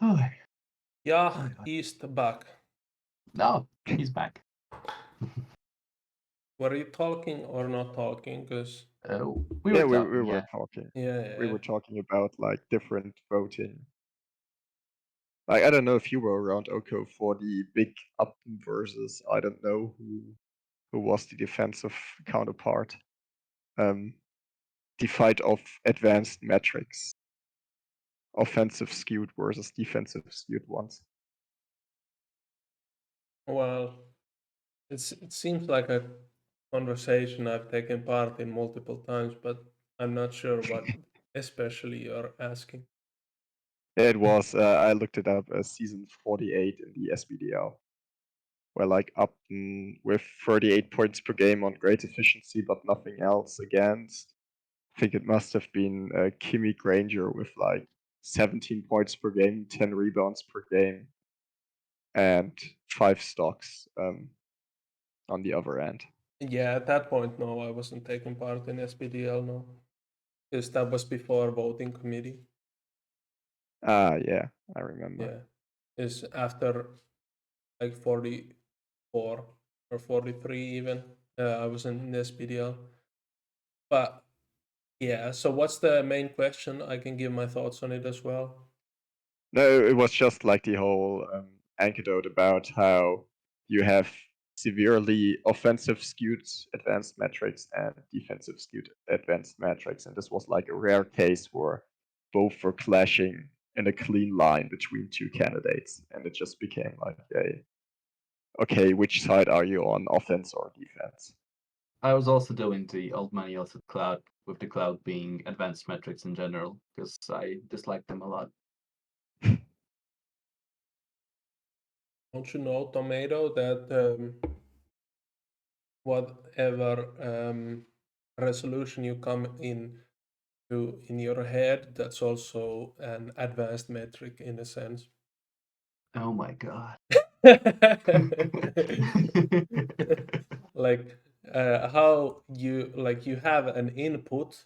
Oh, Yeah, God. he's back. No, he's back. Were you talking or not talking? Because We Yeah, were we talking, were yeah. talking. yeah, We yeah. were talking about like different voting. Like I don't know if you were around Oko for the big Upton versus I don't know who was the defensive counterpart. The fight of advanced metrics, offensive skewed versus defensive skewed ones. Well, it seems like a conversation I've taken part in multiple times, but I'm not sure what especially you're asking. It was I looked it up as season 48 in the SBDL, where like Upton with 38 points per game on great efficiency, but nothing else against. I think it must have been Kimmy Granger with like 17 points per game, 10 rebounds per game, and 5 stocks on the other end. Yeah, at that point, no, I wasn't taking part in SPDL, no, because that was before voting committee. Ah, yeah, I remember. Yeah, is after like 44 or 43 even. I was in SPDL, but yeah. So what's the main question? I can give my thoughts on it as well. No, it was just like the whole anecdote about how you have severely offensive skewed advanced metrics and defensive skewed advanced metrics, and this was like a rare case where both were clashing in a clean line between two candidates, and it just became like a okay, which side are you on, offense or defense? I was also doing the old money also cloud, with the cloud being advanced metrics in general, because I dislike them a lot. Don't you know, Tomato, that whatever resolution you come in to in your head, that's also an advanced metric in a sense. Oh my god. Like how you like you have an input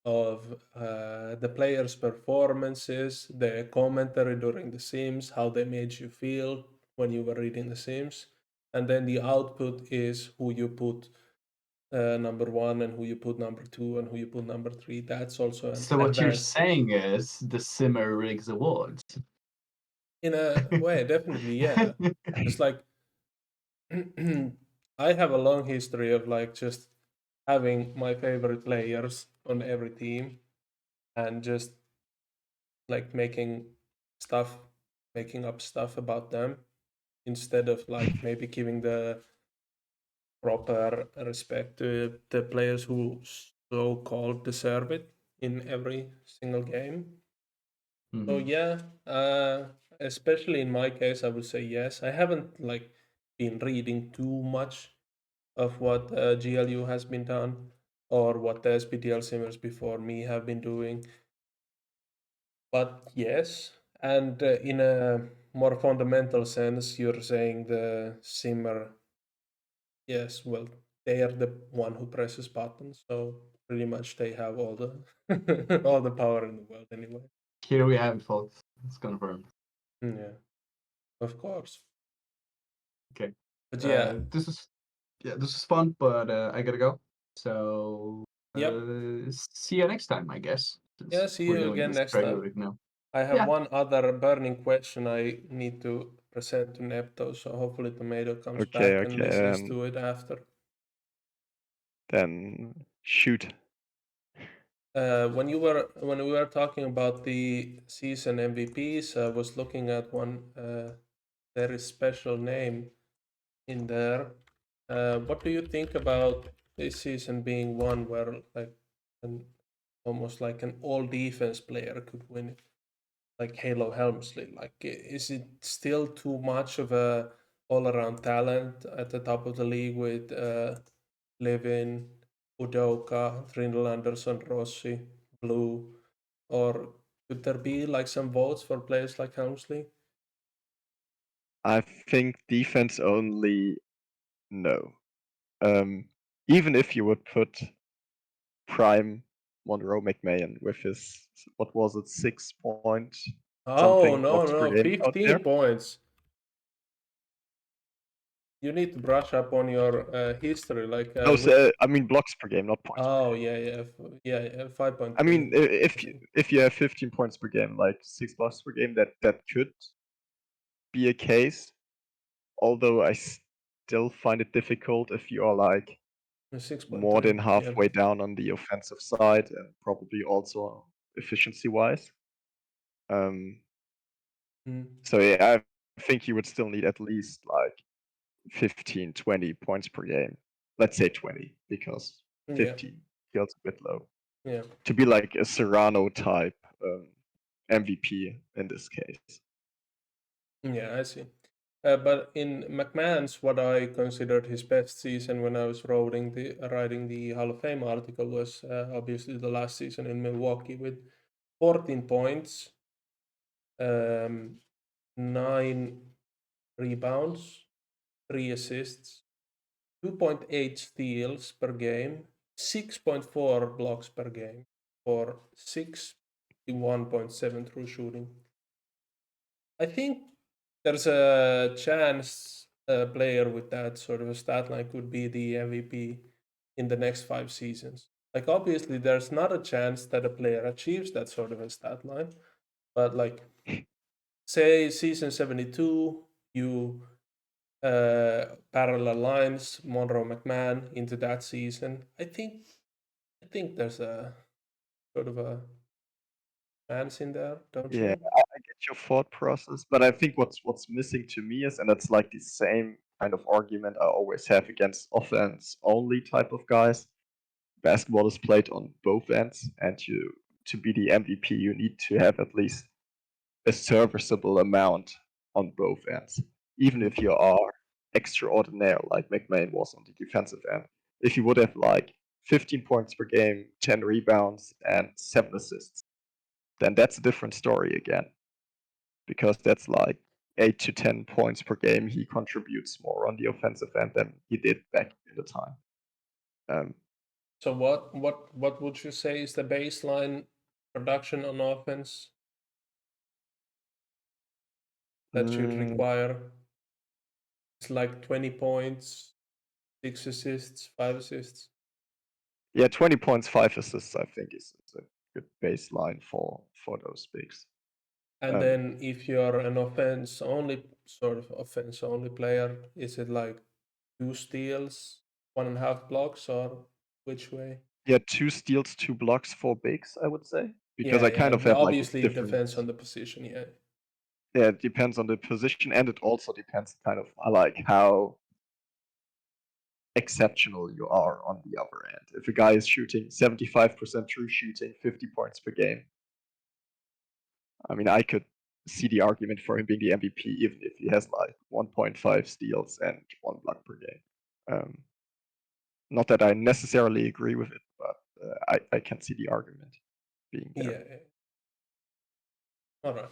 of the players' performances, the commentary during the sims, how they made you feel when you were reading the sims, and then the output is who you put number one and who you put number two and who you put number three. That's also an So what you're advanced saying is the Simmer Riggs Awards. in a way, definitely, yeah. It's like I have a long history of like just having my favorite players on every team and just like stuff, making up stuff about them instead of like maybe giving the proper respect to the players who so called deserve it in every single game. So Mhm. yeah, especially in my case, I would say yes. I haven't like been reading too much of what GLU has been done or what the SPTL simmers before me have been doing. But yes, and in a more fundamental sense, you're saying the simmer, yes, well, they are the one who presses buttons, so pretty much they have all the all the power in the world anyway. Here we have it, folks. It's confirmed. Yeah, of course. Okay. But yeah, This is fun, but I gotta go. So yep. see you next time, I guess. Yeah, Since see we're you doing again this next time. periodic now. I have Yeah. one other burning question I need to present to Nepto, so hopefully Tomato comes Okay, back and okay. listens to it after. Then shoot. When we were talking about the season MVPs, I was looking at one very special name in there. What do you think about this season being one where like an almost like an all defense player could win it, like Halo Helmsley? Like, is it still too much of a all around talent at the top of the league with Levin, Udoka, Trindle Anderson, Rossi, Blue, or could there be like some votes for players like Helmsley? I think defense only, no. Even if you would put prime Monroe McMahon with his, what was it, 6 point Oh something no, blocks per no, game out there. 15 points. You need to brush up on your history. Like, No, so, I mean blocks per game, not points per oh game. yeah, yeah, yeah, I 5.3. mean, if you have 15 points per game, like 6 blocks per game, that could be a case. Although I still find it difficult if you are like more 6.3. than Yeah. halfway down on the offensive side and probably also efficiency wise. Um, Mm. so yeah, I think you would still need at least like 15, 20 points per game. Let's say 20, because Yeah. 15 feels a bit low. Yeah. To be like a Serrano type MVP in this case. Yeah, I see. But in McMahon's, what I considered his best season when I was writing the Hall of Fame article was obviously the last season in Milwaukee with 14 points, 9 rebounds, 3 assists, 2.8 steals per game, 6.4 blocks per game, for 61.7 true shooting. I think there's a chance a player with that sort of a stat line could be the MVP in the next 5 seasons. Like, obviously, there's not a chance that a player achieves that sort of a stat line, but like, say season 72, you parallel lines Monroe McMahon into that season. I think there's a sort of a chance in there, don't Yeah, you? I get your thought process, but I think what's missing to me is, and it's like the same kind of argument I always have against offense only type of guys. Basketball is played on both ends, and you to be the MVP, you need to have at least a serviceable amount on both ends. Even if you are extraordinary, like McMahon was on the defensive end. If you would have like 15 points per game, 10 rebounds, and 7 assists, then that's a different story again, because that's like 8 to 10 points per game. He contributes more on the offensive end than he did back in the time. Um, So what would you say is the baseline production on offense that should mm, require? It's like 20 points, 6 assists, 5 assists. Yeah, 20 points, 5 assists, I think is a good baseline for those bigs. And then if you're an offense only player, is it like 2 steals, 1.5 blocks, or which way? Yeah, 2 steals, 2 blocks, 4 bigs, I would say. Because I kind of Yeah. have like a Obviously, it different. depends on the position. Yeah. Yeah, it depends on the position, and it also depends kind of like how exceptional you are on the other end. If a guy is shooting 75% true shooting, 50 points per game, I mean, I could see the argument for him being the MVP even if he has like 1.5 steals and 1 block per game. Not that I necessarily agree with it, but I can see the argument being there. Yeah. All right.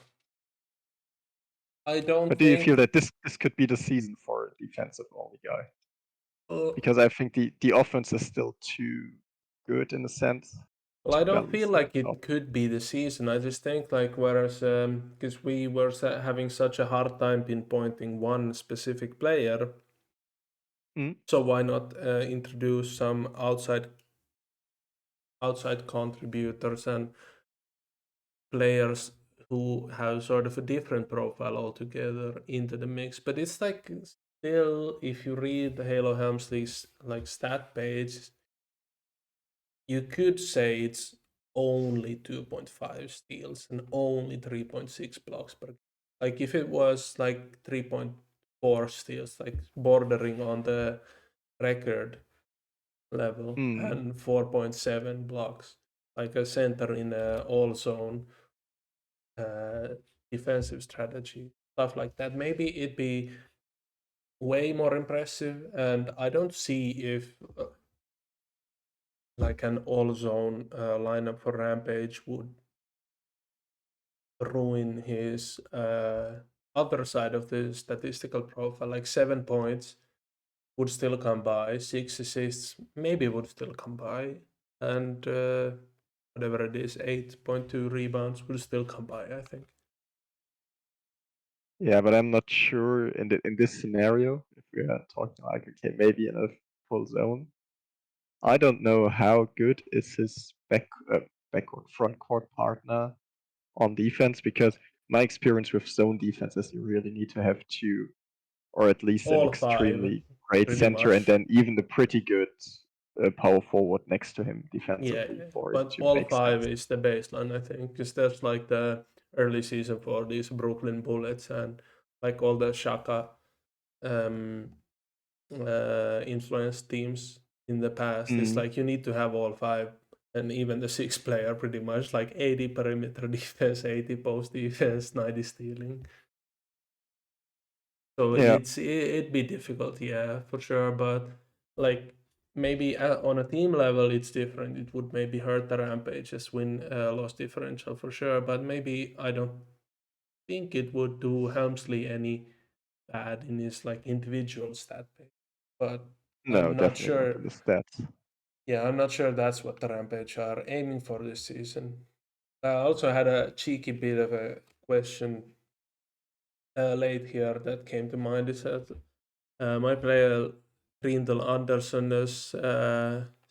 I don't But do you feel think. that this could be the season for a defensive only guy? Uh, Because I think the offense is still too good in a sense Well, I to don't balance feel things like it out. could be the season. I just think like whereas because we were having such a hard time pinpointing one specific player, Mm. so why not introduce some outside contributors and players who have sort of a different profile altogether into the mix? But it's like still, if you read the Halo Helmsley's like stat page, you could say it's only 2.5 steals and only 3.6 blocks per game. Like if it was like 3.4 steals, like bordering on the record level, Mm. and 4.7 blocks, like a center in a all zone uh, defensive strategy, stuff like that. Maybe it'd be way more impressive. And I don't see if like an all zone lineup for Rampage would ruin his other side of the statistical profile. Like 7 points would still come by, 6 assists maybe would still come by, and whatever it is, 8.2 rebounds would still come by, I think. Yeah, but I'm not sure in this scenario if we are talking like okay, maybe in a full zone. I don't know how good is his backcourt front court partner on defense because my experience with zone defense is you really need to have two or at least an All five, extremely great pretty center and much. then even the pretty good power forward next to him Yeah, defensively for it but to all make five sense. is the baseline, I think, because that's like the early season for these Brooklyn Bullets and like all the Shaka um, influenced teams in the past. It's Mm. like you need to have all five, and even the sixth player pretty much like 80 perimeter defense, 80 post defense, 90 stealing. So Yeah. it'd be difficult, yeah, for sure. But like maybe on a team level, it's different. It would maybe hurt the Rampage's win loss differential for sure. But maybe I don't think it would do Helmsley any bad in his like individual stat page. But No, I'm not definitely not sure. in the stats. Yeah, I'm not sure that's what the Rampage are aiming for this season. I also had a cheeky bit of a question late here that came to mind. Is that my player Rindel Anderson is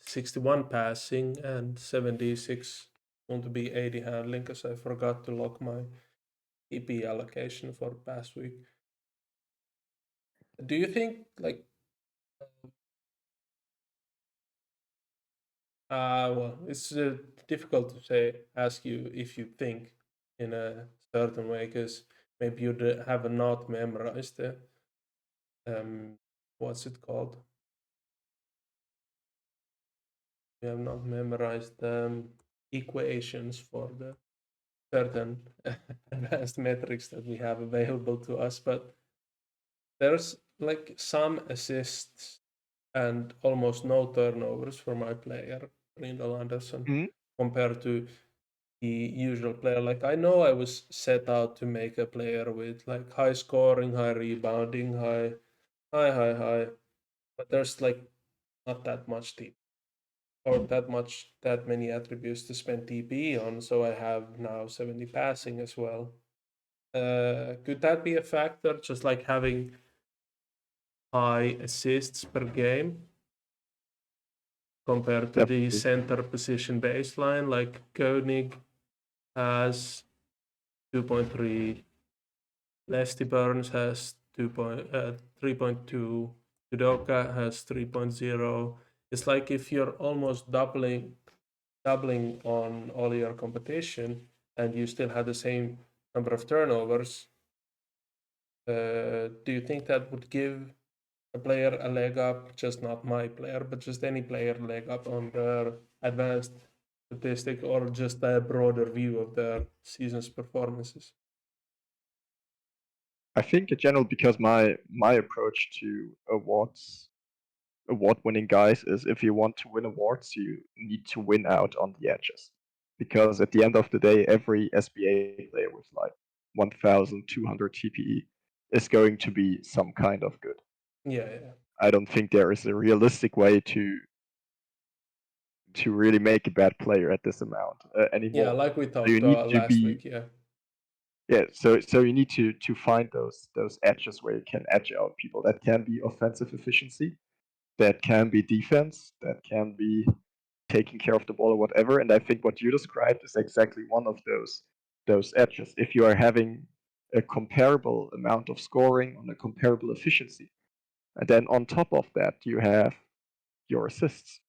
61 passing and 76 want to be 80 handling because I forgot to lock my EP allocation for past week. Do you think like well, it's difficult to say. Ask you if you think in a certain way, because maybe you have not memorized the what's it called? You have not memorized equations for the certain advanced metrics that we have available to us, but there's like some assists and almost no turnovers for my player, Rindal Anderson, Mm. compared to the usual player. Like I know I was set out to make a player with like high scoring, high rebounding, high, but there's like not that much deep or that many attributes to spend TP on. So I have now 70 passing as well. Could that be a factor? Just like having high assists per game. compared to the Definitely. center position baseline. Like Koenig has 2.3, Lesty Burns has 3.2, Kudoka has 3.0. It's like if you're almost doubling on all your competition and you still had the same number of turnovers, do you think that would give a player a leg up, just not my player, but just any player leg up on their advanced statistic or just a broader view of their season's performances? I think in general, because my approach to award winning guys is, if you want to win awards, you need to win out on the edges. Because at the end of the day, every SBA player with like 1,200 TPE is going to be some kind of good. Yeah, yeah. I don't think there is a realistic way to really make a bad player at this amount Yeah, anymore. like we So you talked need to last be, week, yeah. yeah. So you need to find those edges where you can edge out people. That can be offensive efficiency, that can be defense, that can be taking care of the ball or whatever. And I think what you described is exactly one of those edges. If you are having a comparable amount of scoring on a comparable efficiency, and then on top of that you have your assists,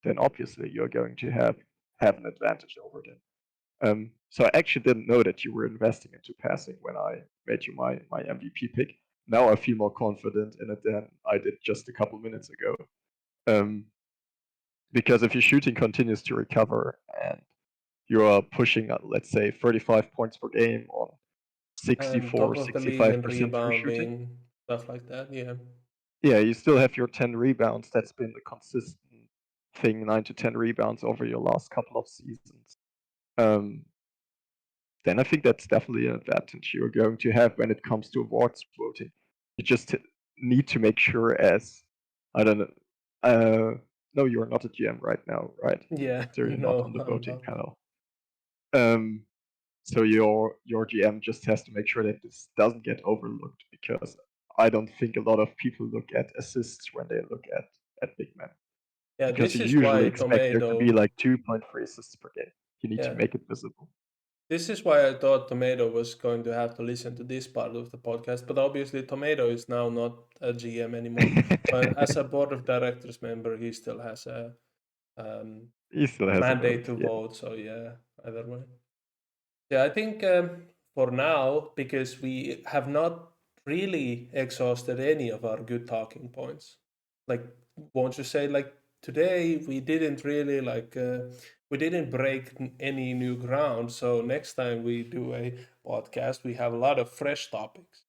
then obviously you're going to have an advantage over them. So I actually didn't know that you were investing into passing when I made you my MVP pick. Now I feel more confident in it than I did just a couple minutes ago. Um, because if your shooting continues to recover and you are pushing, let's say, 35 points per game on And 64, top of the league in 65% true shooting, rebounding, stuff like that, yeah. yeah, you still have your 10 rebounds. That's been the consistent thing, 9 to 10 rebounds over your last couple of seasons. Um, then I think that's definitely an advantage you're going to have when it comes to awards voting. You just need to make sure, as I don't know, no, you're not a GM right now, right? Yeah, So you're not no, on the I'm voting not. panel. Um, so your GM just has to make sure that this doesn't get overlooked, because I don't think a lot of people look at assists when they look at big men, Yeah, because this you is why usually expect there to be Tomato, like 2.3 assists per game. You need to yeah, make it visible. this is why I thought Tomato was going to have to listen to this part of the podcast, but obviously Tomato is now not a GM anymore. But as a board of directors member, he still has um, He still a has a mandate vote. to Yeah. vote. So yeah, either way. Yeah, I think for now, because we have not really exhausted any of our good talking points. Like, won't you say, like today we didn't really we didn't break any new ground. So next time we do a podcast, we have a lot of fresh topics.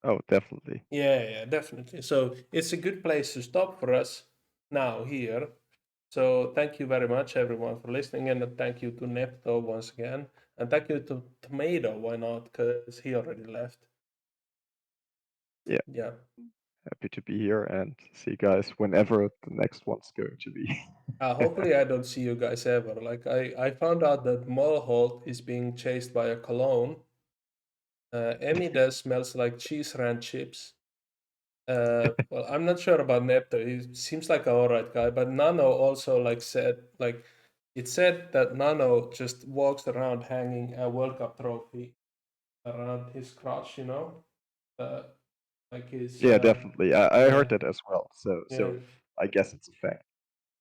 Oh, definitely. Yeah, yeah, definitely. So it's a good place to stop for us now here. So thank you very much, everyone, for listening, and thank you to Nepto once again, and thank you to Tomato. Why not? Because he already left. Yeah. Yeah. Happy to be here and see you guys whenever the next one's going to be. Hopefully, I don't see you guys ever. Like I found out that Mulholt is being chased by a cologne. Emida smells like cheese ranch chips. Well, I'm not sure about Nepto. He seems like an alright guy, but Nano also said it said that Nano just walks around hanging a World Cup trophy around his crotch, uh, like his Yeah, definitely. I yeah, heard that as well. yeah, So I guess it's a fact.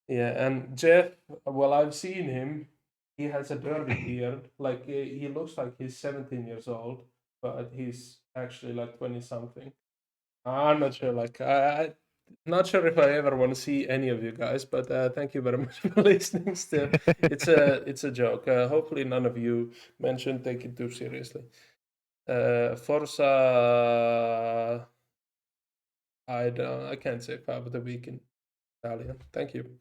yeah. And Jeff, well, I've seen him. He has a dirty beard. Like he looks like he's 17 years old, but he's actually like 20 something. I'm not sure. Like not sure if I ever want to see any of you guys, but thank you very much for listening. Still, it's a joke. Hopefully, none of you mentioned take it too seriously. Forza. I can't say Fab of the Week in Italian. Thank you.